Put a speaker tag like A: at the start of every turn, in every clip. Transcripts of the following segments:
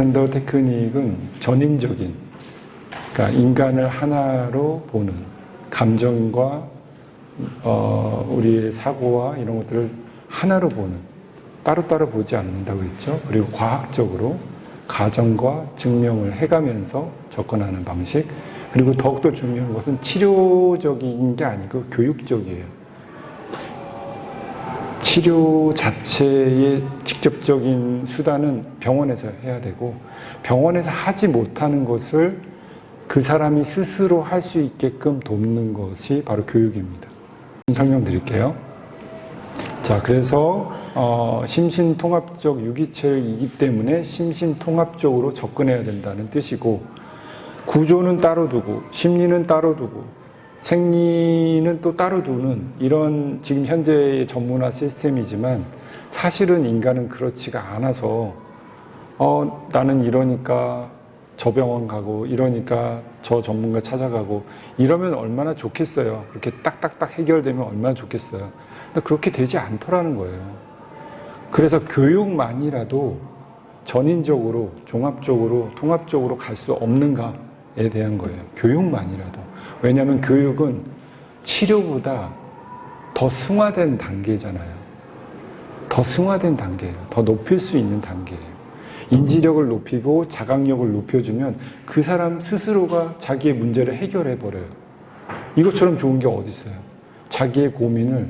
A: 알렉산더 테크닉은 전인적인, 그러니까 인간을 하나로 보는, 감정과 우리의 사고와 이런 것들을 하나로 보는, 따로따로 보지 않는다고 했죠. 그리고 과학적으로 가정과 증명을 해가면서 접근하는 방식. 그리고 더욱더 중요한 것은 치료적인 게 아니고 교육적이에요. 치료 자체의 직접적인 수단은 병원에서 해야 되고, 병원에서 하지 못하는 것을 그 사람이 스스로 할 수 있게끔 돕는 것이 바로 교육입니다. 설명드릴게요. 자, 그래서 심신통합적 유기체이기 때문에 심신통합적으로 접근해야 된다는 뜻이고, 구조는 따로 두고 심리는 따로 두고 생리는 또 따로 두는 이런 지금 현재의 전문화 시스템이지만, 사실은 인간은 그렇지가 않아서 나는 이러니까 저 병원 가고 이러니까 저 전문가 찾아가고 이러면 얼마나 좋겠어요. 그렇게 딱딱딱 해결되면 얼마나 좋겠어요. 근데 그렇게 되지 않더라는 거예요. 그래서 교육만이라도 전인적으로, 종합적으로, 통합적으로 갈 수 없는가에 대한 거예요. 교육만이라도. 왜냐하면 교육은 치료보다 더 승화된 단계잖아요. 더 승화된 단계예요. 더 높일 수 있는 단계예요. 인지력을 높이고 자각력을 높여주면 그 사람 스스로가 자기의 문제를 해결해 버려요. 이것처럼 좋은 게 어디 있어요? 자기의 고민을,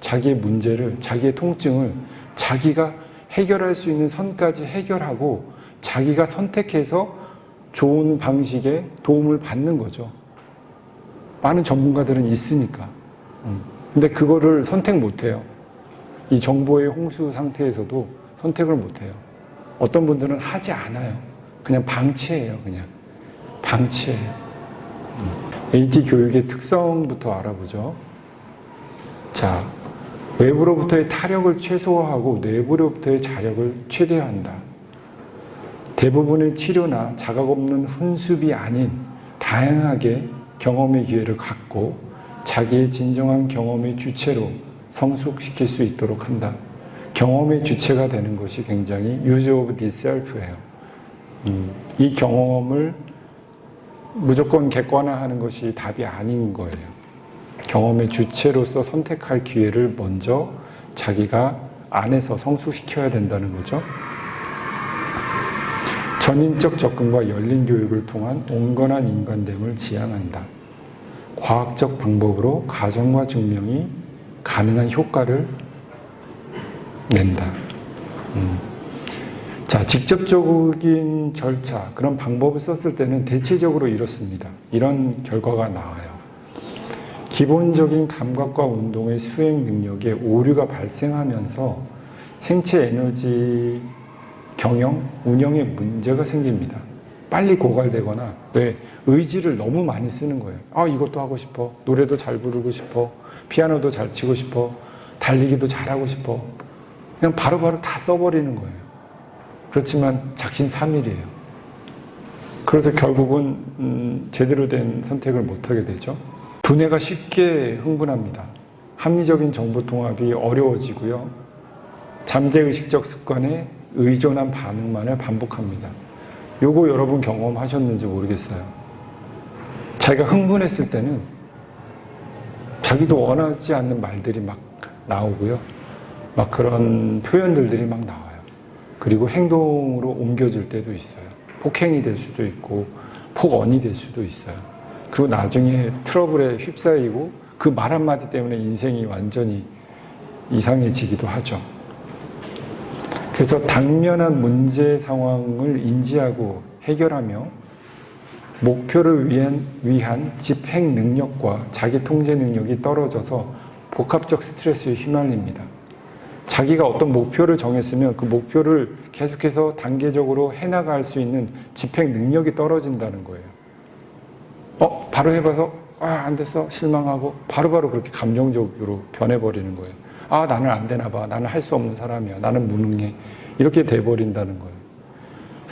A: 자기의 문제를, 자기의 통증을 자기가 해결할 수 있는 선까지 해결하고 자기가 선택해서 좋은 방식의 도움을 받는 거죠. 많은 전문가들은 있으니까. 근데 그거를 선택 못 해요. 이 정보의 홍수 상태에서도 선택을 못 해요. 어떤 분들은 하지 않아요. 그냥 방치해요. 그냥 방치해요. AT 교육의 특성부터 알아보죠. 자, 외부로부터의 타력을 최소화하고 내부로부터의 자력을 최대화한다. 대부분의 치료나 자각 없는 훈습이 아닌 다양하게 경험의 기회를 갖고 자기의 진정한 경험의 주체로 성숙시킬 수 있도록 한다. 경험의 주체가 되는 것이 굉장히 use of the self예요. 이 경험을 무조건 객관화하는 것이 답이 아닌 거예요. 경험의 주체로서 선택할 기회를 먼저 자기가 안에서 성숙시켜야 된다는 거죠. 전인적 접근과 열린 교육을 통한 온건한 인간됨을 지향한다. 과학적 방법으로 가정과 증명이 가능한 효과를 낸다. 자, 직접적인 절차, 그런 방법을 썼을 때는 대체적으로 이렇습니다. 이런 결과가 나와요. 기본적인 감각과 운동의 수행 능력에 오류가 발생하면서 생체 에너지 경영, 운영에 문제가 생깁니다. 빨리 고갈되거나, 왜? 의지를 너무 많이 쓰는 거예요. 이것도 하고 싶어. 노래도 잘 부르고 싶어. 피아노도 잘 치고 싶어. 달리기도 잘하고 싶어. 그냥 바로바로 다 써버리는 거예요. 그렇지만 작심삼일이에요. 그래서 결국은 제대로 된 선택을 못하게 되죠. 두뇌가 쉽게 흥분합니다. 합리적인 정보 통합이 어려워지고요. 잠재의식적 습관에 의존한 반응만을 반복합니다. 요거 여러분 경험하셨는지 모르겠어요. 자기가 흥분했을 때는 자기도 원하지 않는 말들이 막 나오고요. 막 그런 표현들이 막 나와요. 그리고 행동으로 옮겨질 때도 있어요. 폭행이 될 수도 있고 폭언이 될 수도 있어요. 그리고 나중에 트러블에 휩싸이고 그 말 한마디 때문에 인생이 완전히 이상해지기도 하죠. 그래서 당면한 문제 상황을 인지하고 해결하며 목표를 위한 집행 능력과 자기 통제 능력이 떨어져서 복합적 스트레스에 휘말립니다. 자기가 어떤 목표를 정했으면 그 목표를 계속해서 단계적으로 해나갈 수 있는 집행 능력이 떨어진다는 거예요. 바로 해봐서 안 됐어, 실망하고 바로바로 그렇게 감정적으로 변해버리는 거예요. 나는 안 되나 봐, 나는 할 수 없는 사람이야, 나는 무능해, 이렇게 돼버린다는 거예요.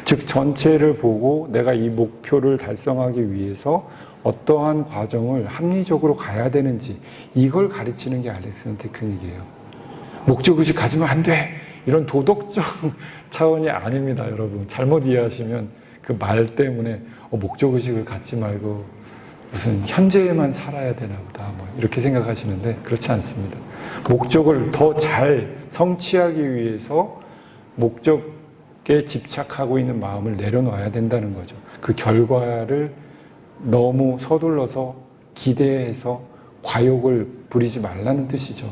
A: 즉 전체를 보고 내가 이 목표를 달성하기 위해서 어떠한 과정을 합리적으로 가야 되는지, 이걸 가르치는 게 알렉산더 테크닉이에요. 목적의식 가지면 안 돼, 이런 도덕적 차원이 아닙니다, 여러분. 잘못 이해하시면 그 말 때문에 목적의식을 갖지 말고 무슨 현재에만 살아야 되나 보다 뭐 이렇게 생각하시는데 그렇지 않습니다. 목적을 더 잘 성취하기 위해서 목적에 집착하고 있는 마음을 내려놔야 된다는 거죠. 그 결과를 너무 서둘러서 기대해서 과욕을 부리지 말라는 뜻이죠.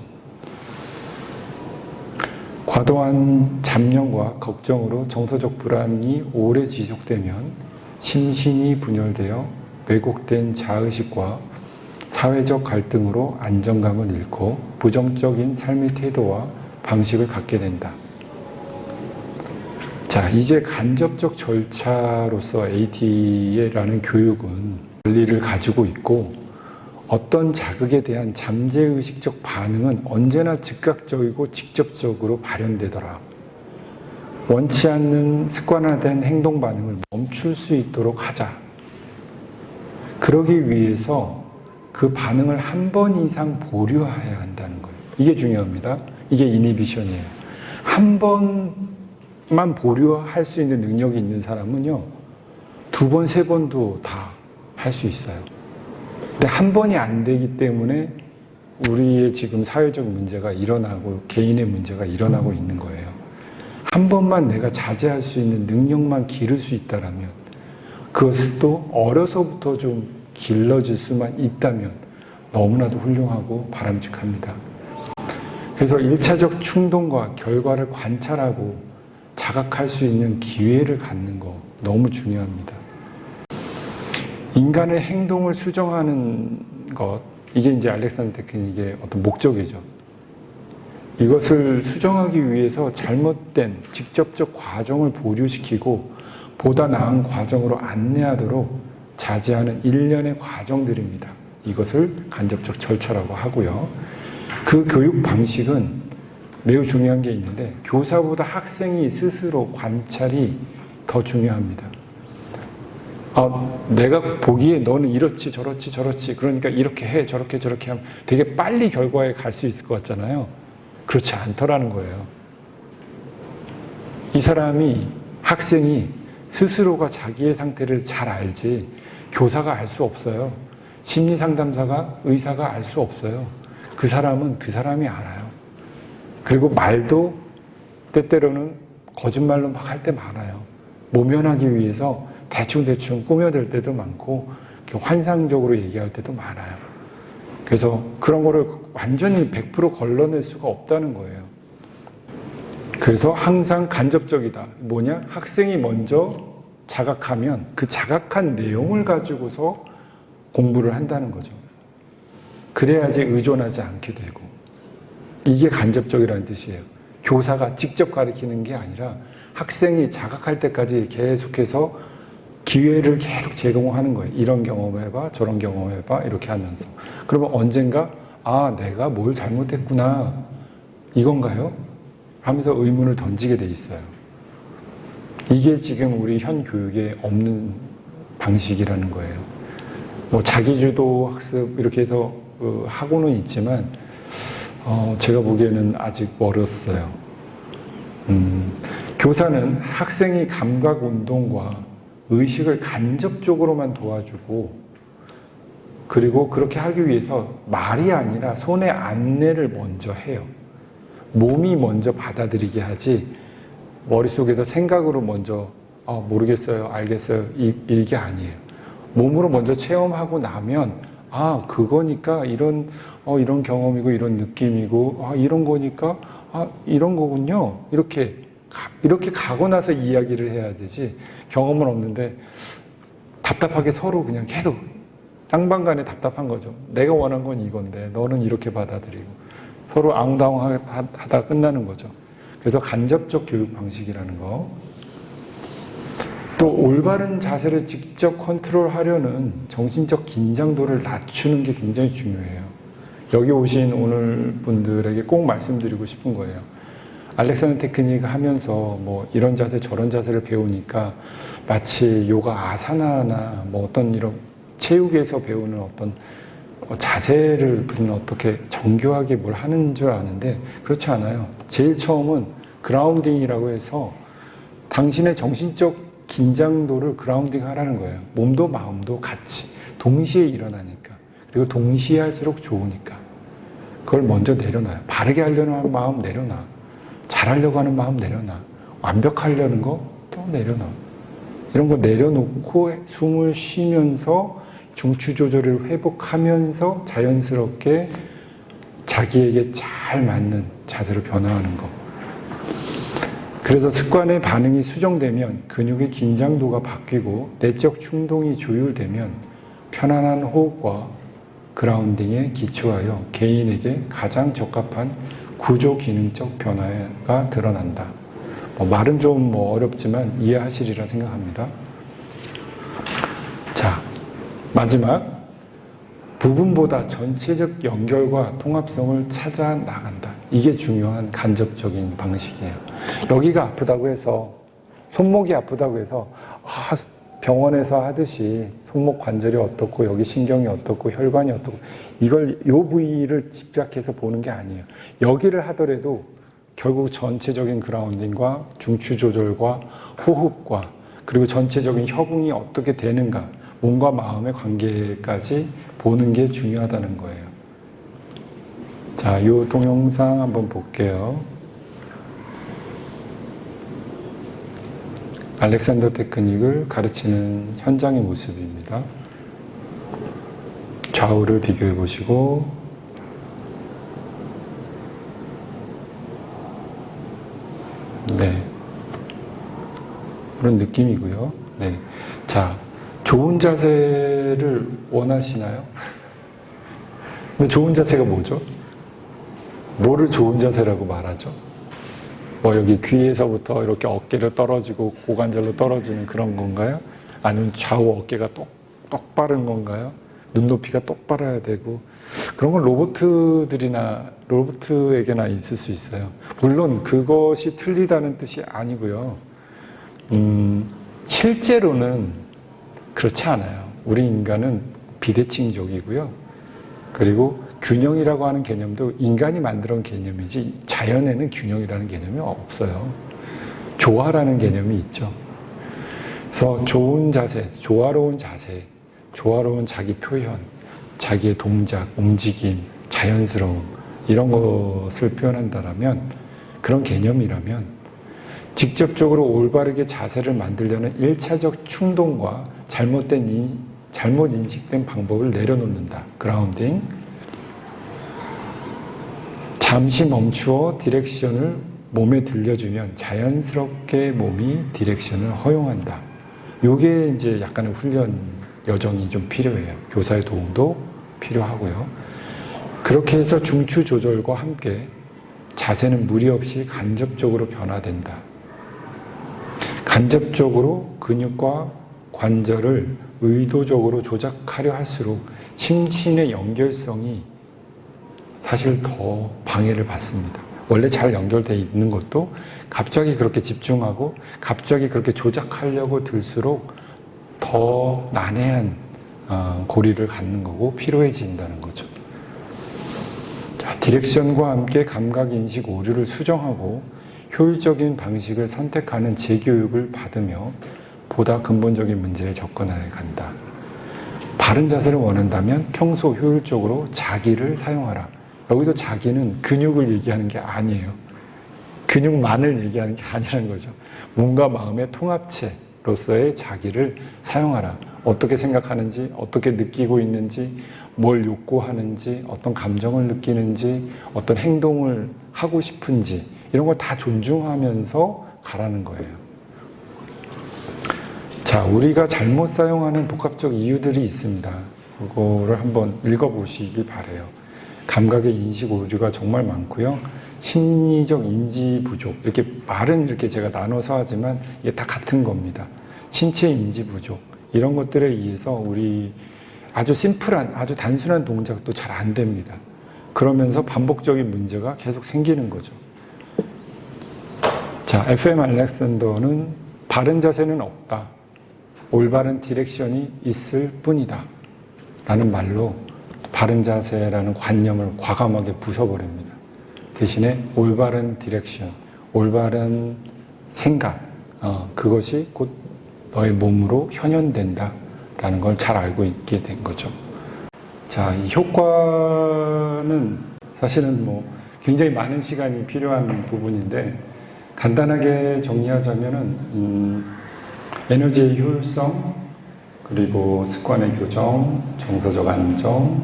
A: 과도한 잡념과 걱정으로 정서적 불안이 오래 지속되면 심신이 분열되어 왜곡된 자의식과 사회적 갈등으로 안정감을 잃고 부정적인 삶의 태도와 방식을 갖게 된다. 자, 이제 간접적 절차로서 AT라는 교육은 원리를 가지고 있고 어떤 자극에 대한 잠재의식적 반응은 언제나 즉각적이고 직접적으로 발현되더라. 원치 않는 습관화된 행동 반응을 멈출 수 있도록 하자. 그러기 위해서 그 반응을 한 번 이상 보류해야 한다는 거예요. 이게 중요합니다. 이게 이니비션이에요. 한 번만 보류할 수 있는 능력이 있는 사람은요, 두 번, 세 번도 다 할 수 있어요. 근데 한 번이 안 되기 때문에 우리의 지금 사회적 문제가 일어나고 개인의 문제가 일어나고 있는 거예요. 한 번만 내가 자제할 수 있는 능력만 기를 수 있다라면 그것을 또 어려서부터 좀 길러질 수만 있다면 너무나도 훌륭하고 바람직합니다. 그래서 1차적 충동과 결과를 관찰하고 자각할 수 있는 기회를 갖는 거 너무 중요합니다. 인간의 행동을 수정하는 것, 이게 이제 알렉산더 테크닉의 어떤 목적이죠. 이것을 수정하기 위해서 잘못된 직접적 과정을 보류시키고 보다 나은 과정으로 안내하도록 자제하는 일련의 과정들입니다. 이것을 간접적 절차라고 하고요. 그 교육 방식은 매우 중요한 게 있는데 교사보다 학생이 스스로 관찰이 더 중요합니다. 내가 보기에 너는 이렇지 저렇지 저렇지 그러니까 이렇게 해 저렇게 저렇게 하면 되게 빨리 결과에 갈 수 있을 것 같잖아요. 그렇지 않더라는 거예요. 이 사람이 학생이 스스로가 자기의 상태를 잘 알지 교사가 알 수 없어요. 심리상담사가 의사가 알 수 없어요. 그 사람은 그 사람이 알아요. 그리고 말도 때때로는 거짓말로 막 할 때 많아요. 모면하기 위해서 대충대충 꾸며댈 때도 많고 환상적으로 얘기할 때도 많아요. 그래서 그런 거를 완전히 100% 걸러낼 수가 없다는 거예요. 그래서 항상 간접적이다. 뭐냐? 학생이 먼저 자각하면 그 자각한 내용을 가지고서 공부를 한다는 거죠. 그래야지 의존하지 않게 되고. 이게 간접적이라는 뜻이에요. 교사가 직접 가르치는 게 아니라 학생이 자각할 때까지 계속해서 기회를 계속 제공하는 거예요. 이런 경험을 해봐, 저런 경험을 해봐, 이렇게 하면서. 그러면 언젠가, 내가 뭘 잘못했구나. 이건가요? 하면서 의문을 던지게 돼 있어요. 이게 지금 우리 현 교육에 없는 방식이라는 거예요. 뭐 자기주도 학습 이렇게 해서 하고는 있지만 제가 보기에는 아직 멀었어요. 교사는 학생이 감각 운동과 의식을 간접적으로만 도와주고 그리고 그렇게 하기 위해서 말이 아니라 손의 안내를 먼저 해요. 몸이 먼저 받아들이게 하지 머릿속에서 생각으로 먼저 모르겠어요, 알겠어요 이게 아니에요. 몸으로 먼저 체험하고 나면 그거니까 이런 경험이고 이런 느낌이고 이런 거니까 이런 거군요. 이렇게 가고 나서 이야기를 해야 되지 경험은 없는데 답답하게 서로 그냥 계속 쌍방간에 답답한 거죠. 내가 원한 건 이건데 너는 이렇게 받아들이고 서로 앙당하다 끝나는 거죠. 그래서 간접적 교육 방식이라는 거. 또 올바른 자세를 직접 컨트롤하려는 정신적 긴장도를 낮추는 게 굉장히 중요해요. 여기 오신 오늘 분들에게 꼭 말씀드리고 싶은 거예요. 알렉산더 테크닉 하면서 뭐 이런 자세 저런 자세를 배우니까 마치 요가 아사나나 뭐 어떤 이런 체육에서 배우는 어떤 자세를 무슨 어떻게 정교하게 뭘 하는 줄 아는데 그렇지 않아요. 제일 처음은 그라운딩이라고 해서 당신의 정신적 긴장도를 그라운딩 하라는 거예요. 몸도 마음도 같이 동시에 일어나니까. 그리고 동시에 할수록 좋으니까. 그걸 먼저 내려놔요. 바르게 하려는 하는 마음 내려놔. 잘하려고 하는 마음 내려놔. 완벽하려는 거 또 내려놔. 이런 거 내려놓고 숨을 쉬면서 중추 조절을 회복하면서 자연스럽게 자기에게 잘 맞는 자세로 변화하는 거. 그래서 습관의 반응이 수정되면 근육의 긴장도가 바뀌고 내적 충동이 조율되면 편안한 호흡과 그라운딩에 기초하여 개인에게 가장 적합한 구조 기능적 변화가 드러난다. 말은 좀 어렵지만 이해하시리라 생각합니다. 자, 마지막. 부분보다 전체적 연결과 통합성을 찾아 나간다. 이게 중요한 간접적인 방식이에요. 여기가 아프다고 해서, 손목이 아프다고 해서 병원에서 하듯이 손목 관절이 어떻고 여기 신경이 어떻고 혈관이 어떻고 이걸 요 부위를 집약해서 보는 게 아니에요. 여기를 하더라도 결국 전체적인 그라운딩과 중추 조절과 호흡과 그리고 전체적인 협응이 어떻게 되는가, 몸과 마음의 관계까지 보는 게 중요하다는 거예요. 자, 이 동영상 한번 볼게요. 알렉산더 테크닉을 가르치는 현장의 모습입니다. 좌우를 비교해 보시고, 네, 그런 느낌이고요. 네, 자, 좋은 자세를 원하시나요? 근데 좋은 자세가 뭐죠? 뭐를 좋은 자세라고 말하죠? 여기 귀에서부터 이렇게 어깨로 떨어지고 고관절로 떨어지는 그런 건가요? 아니면 좌우 어깨가 똑바른 건가요? 눈높이가 똑바라야 되고, 그런 건 로봇에게나 있을 수 있어요. 물론 그것이 틀리다는 뜻이 아니고요. 실제로는 그렇지 않아요. 우리 인간은 비대칭적이고요. 그리고 균형이라고 하는 개념도 인간이 만들어 온 개념이지 자연에는 균형이라는 개념이 없어요. 조화라는 개념이 있죠. 그래서 좋은 자세, 조화로운 자세, 조화로운 자기 표현, 자기의 동작, 움직임, 자연스러움 이런 것을 표현한다면, 그런 개념이라면 직접적으로 올바르게 자세를 만들려는 1차적 충동과 잘못 인식된 방법을 내려놓는다. 그라운딩. 잠시 멈추어 디렉션을 몸에 들려주면 자연스럽게 몸이 디렉션을 허용한다. 요게 이제 약간의 훈련 여정이 좀 필요해요. 교사의 도움도 필요하고요. 그렇게 해서 중추 조절과 함께 자세는 무리 없이 간접적으로 변화된다. 간접적으로 근육과 관절을 의도적으로 조작하려 할수록 심신의 연결성이 사실 더 방해를 받습니다. 원래 잘 연결되어 있는 것도 갑자기 그렇게 집중하고 갑자기 그렇게 조작하려고 들수록 더 난해한 고리를 갖는 거고 피로해진다는 거죠. 자, 디렉션과 함께 감각인식 오류를 수정하고 효율적인 방식을 선택하는 재교육을 받으며 보다 근본적인 문제에 접근해 간다. 바른 자세를 원한다면 평소 효율적으로 자기를 사용하라. 여기서 자기는 근육을 얘기하는 게 아니에요. 근육만을 얘기하는 게 아니라는 거죠. 몸과 마음의 통합체로서의 자기를 사용하라. 어떻게 생각하는지, 어떻게 느끼고 있는지, 뭘 욕구하는지, 어떤 감정을 느끼는지, 어떤 행동을 하고 싶은지 이런 걸 다 존중하면서 가라는 거예요. 자, 우리가 잘못 사용하는 복합적 이유들이 있습니다. 그거를 한번 읽어보시길 바래요. 감각의 인식 오류가 정말 많고요. 심리적 인지 부족. 이렇게 말은 이렇게 제가 나눠서 하지만 이게 다 같은 겁니다. 신체 인지 부족. 이런 것들에 의해서 우리 아주 심플한, 아주 단순한 동작도 잘 안 됩니다. 그러면서 반복적인 문제가 계속 생기는 거죠. 자, FM 알렉산더는 바른 자세는 없다. 올바른 디렉션이 있을 뿐이다. 라는 말로 바른 자세라는 관념을 과감하게 부숴버립니다. 대신에 올바른 디렉션, 올바른 생각, 그것이 곧 너의 몸으로 현현된다라는 걸 잘 알고 있게 된 거죠. 자, 이 효과는 사실은 뭐 굉장히 많은 시간이 필요한 부분인데 간단하게 정리하자면은 에너지의 효율성, 그리고 습관의 교정, 정서적 안정,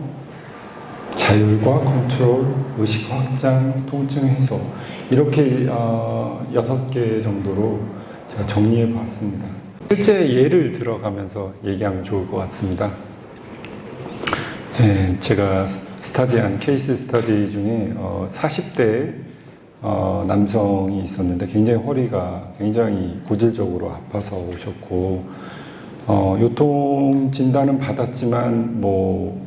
A: 자율과 컨트롤, 의식 확장, 통증 해소, 이렇게 6개 정도로 제가 정리해 봤습니다. 실제 예를 들어가면서 얘기하면 좋을 것 같습니다. 제가 스터디한 케이스 스터디 중에 40대 남성이 있었는데 굉장히 허리가 굉장히 고질적으로 아파서 오셨고 요통 진단은 받았지만 뭐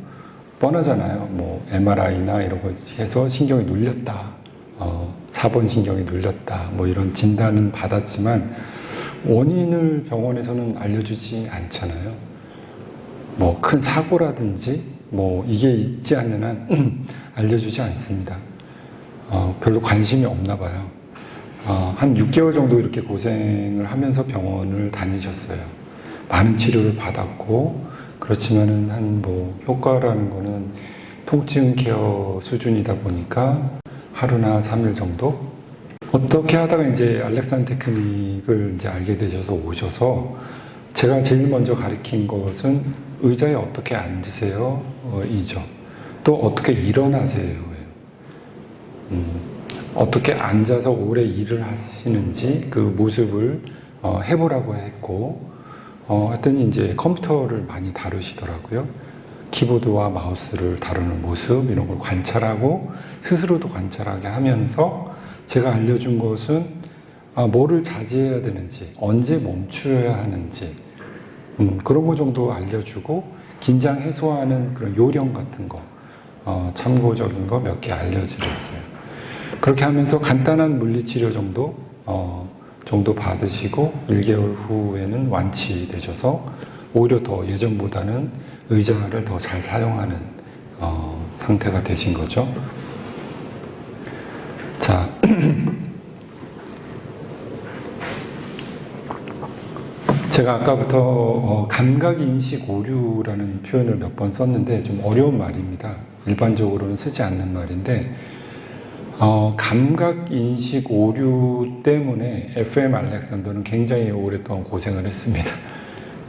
A: 뻔하잖아요. 뭐 MRI나 이런 거 해서 신경이 눌렸다, 4번 신경이 눌렸다, 뭐 이런 진단은 받았지만 원인을 병원에서는 알려주지 않잖아요. 뭐 큰 사고라든지 뭐 이게 있지 않는 한 알려주지 않습니다. 별로 관심이 없나 봐요. 한 6개월 정도 이렇게 고생을 하면서 병원을 다니셨어요. 많은 치료를 받았고, 그렇지만은 한 뭐 효과라는 거는 통증 케어 수준이다 보니까 하루나 3일 정도? 어떻게 하다가 이제 알렉산더 테크닉을 이제 알게 되셔서 오셔서 제가 제일 먼저 가르친 것은 의자에 어떻게 앉으세요? 이죠. 또 어떻게 일어나세요? 어떻게 앉아서 오래 일을 하시는지 그 모습을 해보라고 했고, 하여튼 이제 컴퓨터를 많이 다루시더라고요. 키보드와 마우스를 다루는 모습, 이런 걸 관찰하고 스스로도 관찰하게 하면서 제가 알려준 것은 뭐를 자제해야 되는지, 언제 멈추어야 하는지, 그런 거 정도 알려주고, 긴장 해소하는 그런 요령 같은 거, 참고적인 거 몇 개 알려드렸어요. 그렇게 하면서 간단한 물리치료 정도 받으시고 1개월 후에는 완치되셔서 오히려 더 예전보다는 의자를 더 잘 사용하는 상태가 되신 거죠. 자, 제가 아까부터 감각인식 오류라는 표현을 몇 번 썼는데 좀 어려운 말입니다. 일반적으로는 쓰지 않는 말인데 감각인식 오류 때문에 FM 알렉산더는 굉장히 오랫동안 고생을 했습니다.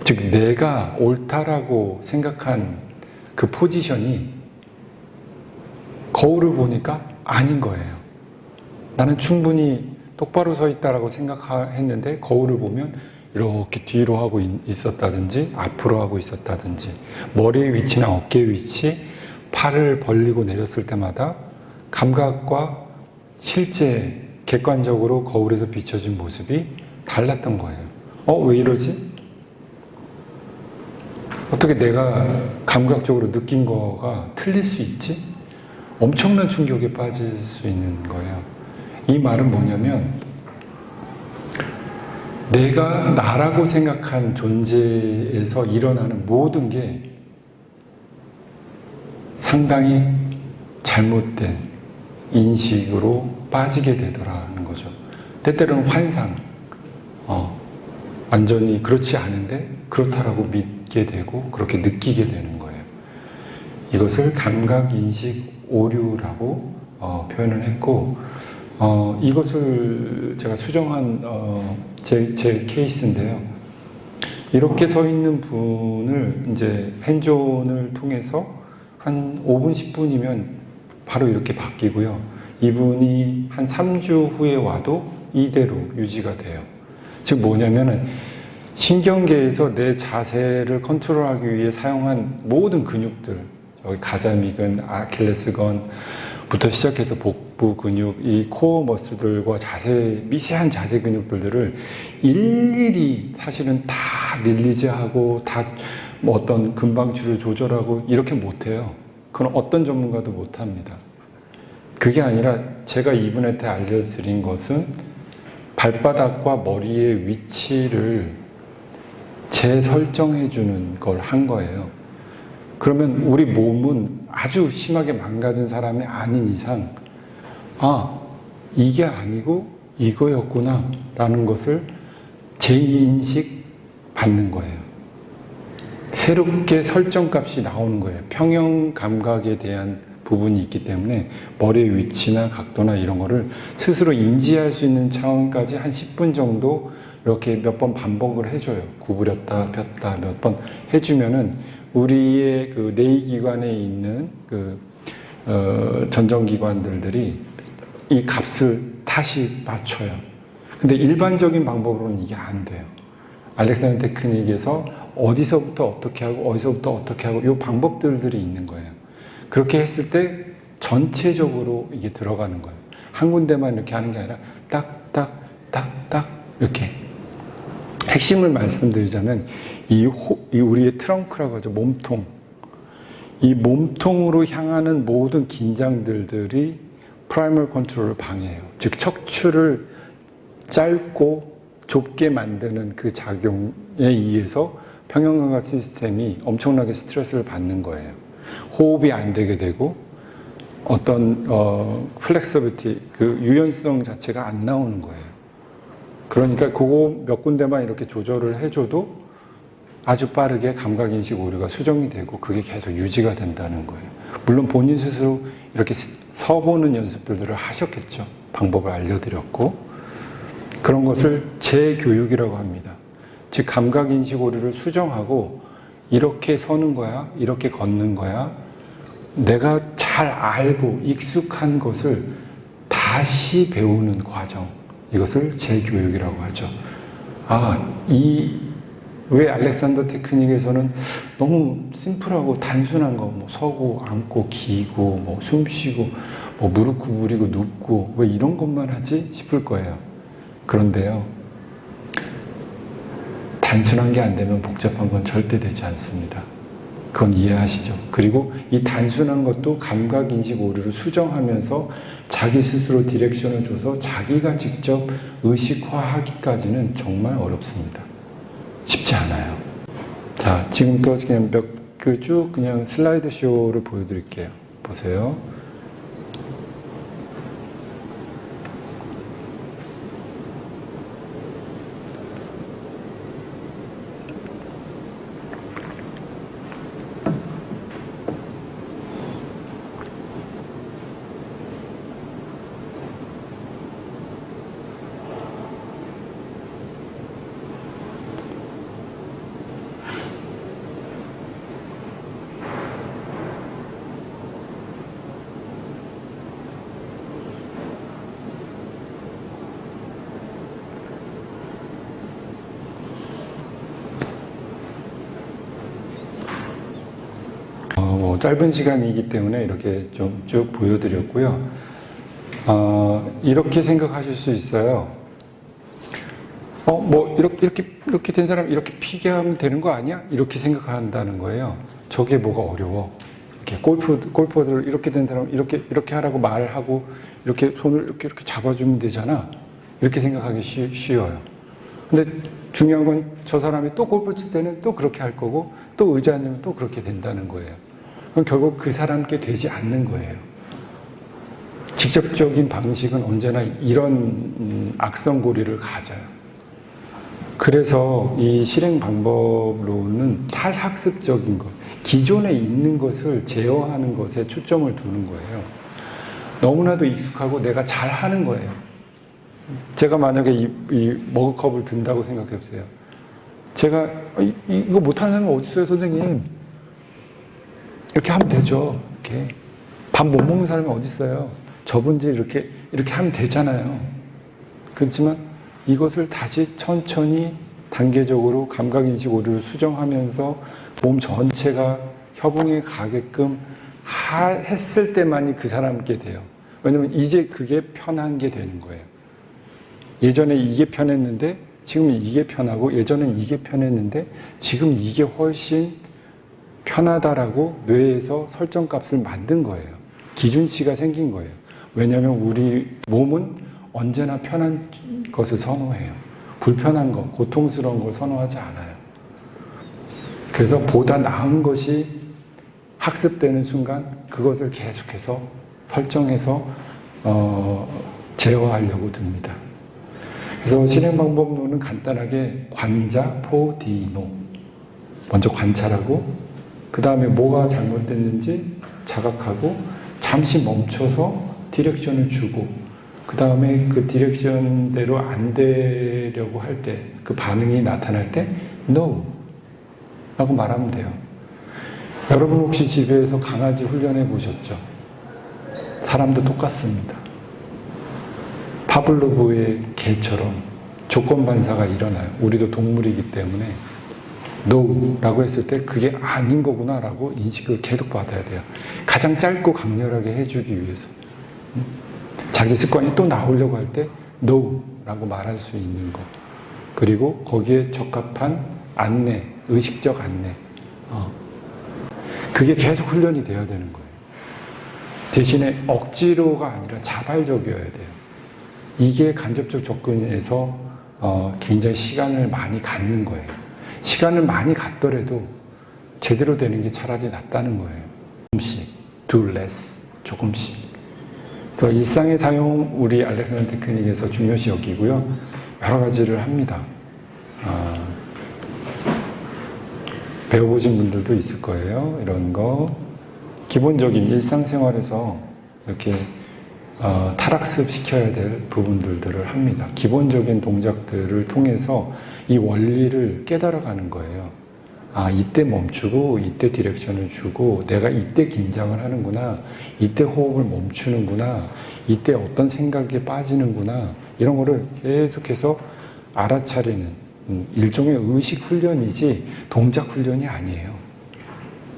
A: 즉 내가 옳다라고 생각한 그 포지션이 거울을 보니까 아닌 거예요. 나는 충분히 똑바로 서 있다라고 생각했는데 거울을 보면 이렇게 뒤로 하고 있었다든지 앞으로 하고 있었다든지, 머리의 위치나 어깨 위치, 팔을 벌리고 내렸을 때마다 감각과 실제 객관적으로 거울에서 비춰진 모습이 달랐던 거예요. 왜 이러지? 어떻게 내가 감각적으로 느낀 거가 틀릴 수 있지? 엄청난 충격에 빠질 수 있는 거예요. 이 말은 뭐냐면 내가 나라고 생각한 존재에서 일어나는 모든 게 상당히 잘못된 인식으로 빠지게 되더라는 거죠. 때때로는 환상, 완전히 그렇지 않은데 그렇다라고 믿게 되고 그렇게 느끼게 되는 거예요. 이것을 감각인식 오류라고 표현을 했고, 이것을 제가 수정한 제 케이스인데요. 이렇게 서 있는 분을 이제 핸즈온을 통해서 한 5분, 10분이면 바로 이렇게 바뀌고요. 이분이 한 3주 후에 와도 이대로 유지가 돼요. 즉 뭐냐면은 신경계에서 내 자세를 컨트롤하기 위해 사용한 모든 근육들, 여기 가자미근, 아킬레스건부터 시작해서 복부 근육, 이 코어 머슬들과 미세한 자세 근육들을 일일이 사실은 다 릴리즈하고 다 뭐 어떤 근방추를 조절하고 이렇게 못해요. 그건 어떤 전문가도 못합니다. 그게 아니라 제가 이분한테 알려드린 것은 발바닥과 머리의 위치를 재설정해 주는 걸 한 거예요. 그러면 우리 몸은 아주 심하게 망가진 사람이 아닌 이상 이게 아니고 이거였구나 라는 것을 재인식 받는 거예요. 새롭게 설정값이 나오는 거예요. 평형 감각에 대한 부분이 있기 때문에 머리의 위치나 각도나 이런 거를 스스로 인지할 수 있는 차원까지 한 10분 정도 이렇게 몇 번 반복을 해줘요. 구부렸다 폈다 몇 번 해주면은 우리의 그 뇌기관에 있는 그 전정기관들이 이 값을 다시 맞춰요. 근데 일반적인 방법으로는 이게 안 돼요. 알렉산더 테크닉에서 어디서부터 어떻게 하고 어디서부터 어떻게 하고 이 방법들이 있는 거예요. 그렇게 했을 때 전체적으로 이게 들어가는 거예요. 한 군데만 이렇게 하는 게 아니라 딱딱딱딱 이렇게. 핵심을 말씀드리자면 이 우리의 트렁크라고 하죠. 몸통. 이 몸통으로 향하는 모든 긴장들이 프라이멀 컨트롤을 방해해요. 즉 척추를 짧고 좁게 만드는 그 작용에 의해서 평형감각 시스템이 엄청나게 스트레스를 받는 거예요. 호흡이 안 되게 되고 어떤 플렉서비티, 그 유연성 자체가 안 나오는 거예요. 그러니까 그거 몇 군데만 이렇게 조절을 해줘도 아주 빠르게 감각인식 오류가 수정이 되고 그게 계속 유지가 된다는 거예요. 물론 본인 스스로 이렇게 서보는 연습들을 하셨겠죠. 방법을 알려드렸고 그런 것을 재교육이라고 합니다. 즉 감각인식 오류를 수정하고 이렇게 서는 거야, 이렇게 걷는 거야. 내가 잘 알고 익숙한 것을 다시 배우는 과정. 이것을 재교육이라고 하죠. 왜 알렉산더 테크닉에서는 너무 심플하고 단순한 거, 뭐 서고, 앉고, 기고, 뭐 숨 쉬고, 뭐 무릎 구부리고, 눕고, 왜 이런 것만 하지 싶을 거예요. 그런데요, 단순한 게 안 되면 복잡한 건 절대 되지 않습니다. 그건 이해하시죠? 그리고 이 단순한 것도 감각인식 오류를 수정하면서 자기 스스로 디렉션을 줘서 자기가 직접 의식화하기까지는 정말 어렵습니다. 쉽지 않아요. 자, 지금부터 그냥 쭉 그냥 슬라이드 쇼를 보여드릴게요. 보세요. 짧은 시간이기 때문에 이렇게 좀 쭉 보여드렸고요. 이렇게 생각하실 수 있어요. 이렇게 된 사람 이렇게 피게 하면 되는 거 아니야? 이렇게 생각한다는 거예요. 저게 뭐가 어려워? 이렇게 골퍼들 이렇게 된 사람 이렇게 하라고 말하고 이렇게 손을 이렇게 잡아주면 되잖아. 이렇게 생각하기 쉬워요. 근데 중요한 건 저 사람이 또 골프 칠 때는 또 그렇게 할 거고 또 의자 앉으면 또 그렇게 된다는 거예요. 그럼 결국 그 사람께 되지 않는 거예요. 직접적인 방식은 언제나 이런 악성고리를 가져요. 그래서 이 실행 방법로는 탈학습적인 것, 기존에 있는 것을 제어하는 것에 초점을 두는 거예요. 너무나도 익숙하고 내가 잘하는 거예요. 제가 만약에 이 머그컵을 든다고 생각해 보세요. 제가 이거 못하는 사람이 어디 있어요, 선생님? 이렇게 하면 되죠. 이렇게 밥 못 먹는 사람이 어디 있어요? 접은지 이렇게 하면 되잖아요. 그렇지만 이것을 다시 천천히 단계적으로 감각인식 오류를 수정하면서 몸 전체가 협응에 가게끔 했을 때만이 그 사람께 돼요. 왜냐면 이제 그게 편한 게 되는 거예요. 예전에 이게 편했는데 지금 이게 편하고 예전엔 이게 편했는데 지금 이게 훨씬 편하다라고 뇌에서 설정값을 만든 거예요. 기준치가 생긴 거예요. 왜냐하면 우리 몸은 언제나 편한 것을 선호해요. 불편한 것, 고통스러운 걸 선호하지 않아요. 그래서 보다 나은 것이 학습되는 순간 그것을 계속해서 설정해서 제어하려고 듭니다. 그래서 실행 방법론은 간단하게 관자, 포디노. 먼저 관찰하고, 그 다음에 뭐가 잘못됐는지 자각하고, 잠시 멈춰서 디렉션을 주고, 그 다음에 그 디렉션대로 안 되려고 할 때, 그 반응이 나타날 때, no. 라고 말하면 돼요. 여러분 혹시 집에서 강아지 훈련해 보셨죠? 사람도 똑같습니다. 파블로브의 개처럼 조건 반사가 일어나요. 우리도 동물이기 때문에 no라고 했을 때 그게 아닌 거구나 라고 인식을 계속 받아야 돼요. 가장 짧고 강렬하게 해주기 위해서. 자기 습관이 또 나오려고 할 때 no라고 말할 수 있는 거. 그리고 거기에 적합한 안내, 의식적 안내. 그게 계속 훈련이 되어야 되는 거예요. 대신에 억지로가 아니라 자발적이어야 돼요. 이게 간접적 접근에서 굉장히 시간을 많이 갖는 거예요. 시간을 많이 갖더라도 제대로 되는 게 차라리 낫다는 거예요. 조금씩, do less, 조금씩. 그래서 일상의 사용, 우리 알렉산더 테크닉에서 중요시 여기고요. 여러 가지를 합니다. 배워보신 분들도 있을 거예요. 이런 거. 기본적인 일상생활에서 이렇게 탈학습 시켜야 될 부분들을 합니다. 기본적인 동작들을 통해서 이 원리를 깨달아가는 거예요. 아, 이때 멈추고, 이때 디렉션을 주고, 내가 이때 긴장을 하는구나, 이때 호흡을 멈추는구나, 이때 어떤 생각에 빠지는구나, 이런 거를 계속해서 알아차리는 일종의 의식 훈련이지 동작 훈련이 아니에요.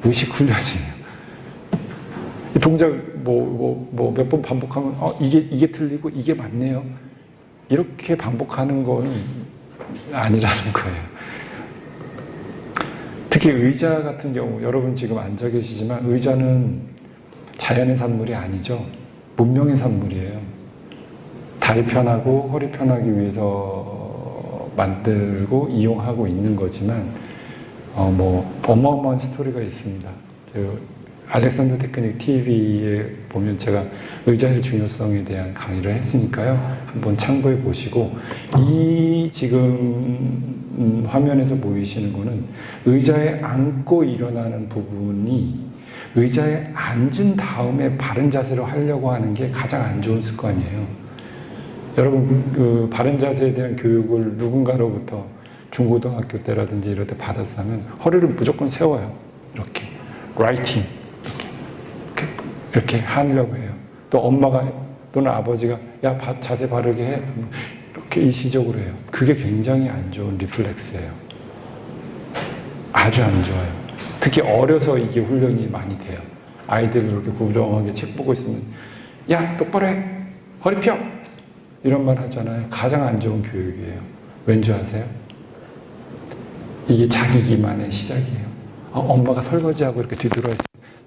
A: 의식 훈련이에요. 동작 몇 번 반복하면 이게 틀리고 이게 맞네요. 이렇게 반복하는 거는 아니라는 거예요. 특히 의자 같은 경우, 여러분 지금 앉아 계시지만 의자는 자연의 산물이 아니죠. 문명의 산물이에요. 다리 편하고 허리 편하기 위해서 만들고 이용하고 있는 거지만 어마어마한 스토리가 있습니다. 알렉산더 테크닉 TV에 보면 제가 의자의 중요성에 대한 강의를 했으니까요. 한번 참고해 보시고, 이 지금 화면에서 보이시는 거는 의자에 앉고 일어나는 부분이 의자에 앉은 다음에 바른 자세로 하려고 하는 게 가장 안 좋은 습관이에요. 여러분, 그 바른 자세에 대한 교육을 누군가로부터 중고등학교 때라든지 이럴 때 받았다면 허리를 무조건 세워요. 이렇게. 라이팅. 이렇게 하려고 해요. 또 엄마가 또는 아버지가 야, 자세 바르게 해. 이렇게 일시적으로 해요. 그게 굉장히 안 좋은 리플렉스예요. 아주 안 좋아요. 특히 어려서 이게 훈련이 많이 돼요. 아이들이 이렇게 부정하게 책 보고 있으면 야, 똑바로 해. 허리 펴. 이런 말 하잖아요. 가장 안 좋은 교육이에요. 왠지 아세요? 이게 자기 기만의 시작이에요. 엄마가 설거지하고 이렇게 뒤돌아서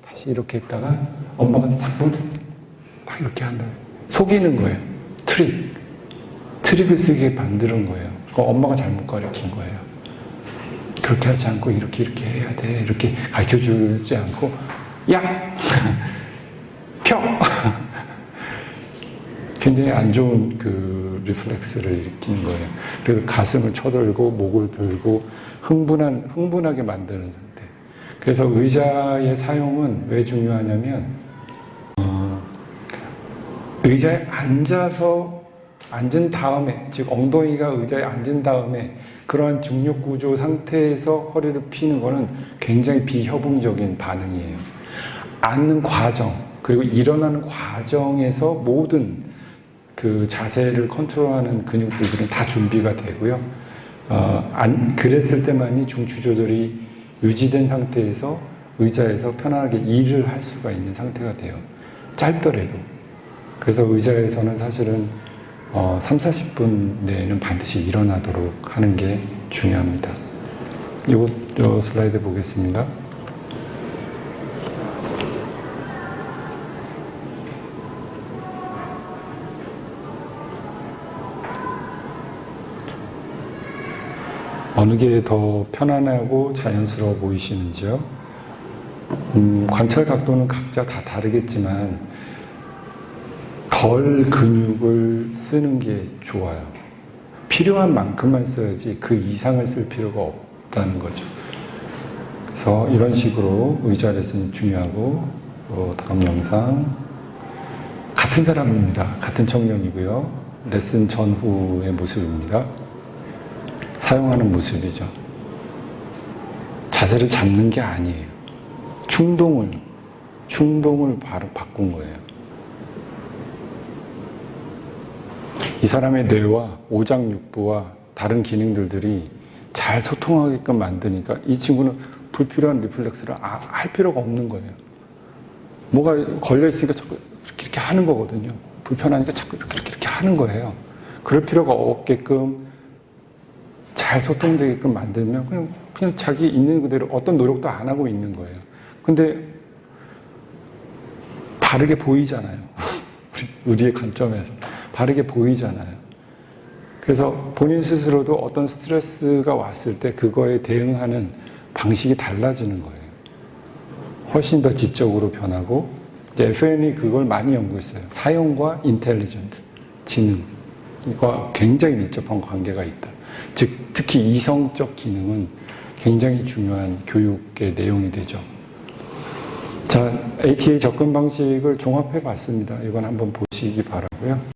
A: 다시 이렇게 했다가 엄마가 막 이렇게 한다. 속이는 거예요. 트릭을 쓰게 만드는 거예요. 엄마가 잘못 가르친 거예요. 그렇게 하지 않고 이렇게 해야 돼. 이렇게 가르쳐 주지 않고 야! 펴! 굉장히 안 좋은 그 리플렉스를 일으키는 거예요. 그래서 가슴을 쳐들고 목을 들고 흥분하게 만드는 상태. 그래서 의자의 사용은 왜 중요하냐면 의자에 앉은 다음에, 즉 엉덩이가 의자에 앉은 다음에 그러한 중력 구조 상태에서 허리를 피는 거는 굉장히 비협응적인 반응이에요. 앉는 과정, 그리고 일어나는 과정에서 모든 그 자세를 컨트롤하는 근육들은 다 준비가 되고요. 그랬을 때만이 중추 조절이 유지된 상태에서 의자에서 편안하게 일을 할 수가 있는 상태가 돼요. 짧더라도. 그래서 의자에서는 사실은 30-40분 내에는 반드시 일어나도록 하는 게 중요합니다. 요 슬라이드 보겠습니다. 어느 게 더 편안하고 자연스러워 보이시는지요? 관찰 각도는 각자 다 다르겠지만 덜 근육을 쓰는 게 좋아요. 필요한 만큼만 써야지 그 이상을 쓸 필요가 없다는 거죠. 그래서 이런 식으로 의자 레슨이 중요하고, 다음 영상. 같은 사람입니다. 같은 청년이고요. 레슨 전후의 모습입니다. 사용하는 모습이죠. 자세를 잡는 게 아니에요. 충동을 바로 바꾼 거예요. 이 사람의 뇌와 오장육부와 다른 기능들이 잘 소통하게끔 만드니까 이 친구는 불필요한 리플렉스를 할 필요가 없는 거예요. 뭐가 걸려있으니까 자꾸 이렇게 하는 거거든요. 불편하니까 자꾸 이렇게 하는 거예요. 그럴 필요가 없게끔 잘 소통되게끔 만들면 그냥 자기 있는 그대로 어떤 노력도 안 하고 있는 거예요. 근데 바르게 보이잖아요. 우리의 관점에서. 바르게 보이잖아요. 그래서 본인 스스로도 어떤 스트레스가 왔을 때 그거에 대응하는 방식이 달라지는 거예요. 훨씬 더 지적으로 변하고, 이제 FN이 그걸 많이 연구했어요. 사용과 인텔리전트, 지능과 굉장히 밀접한 관계가 있다. 즉, 특히 이성적 기능은 굉장히 중요한 교육의 내용이 되죠. 자, ATA 접근 방식을 종합해 봤습니다. 이건 한번 보시기 바라고요.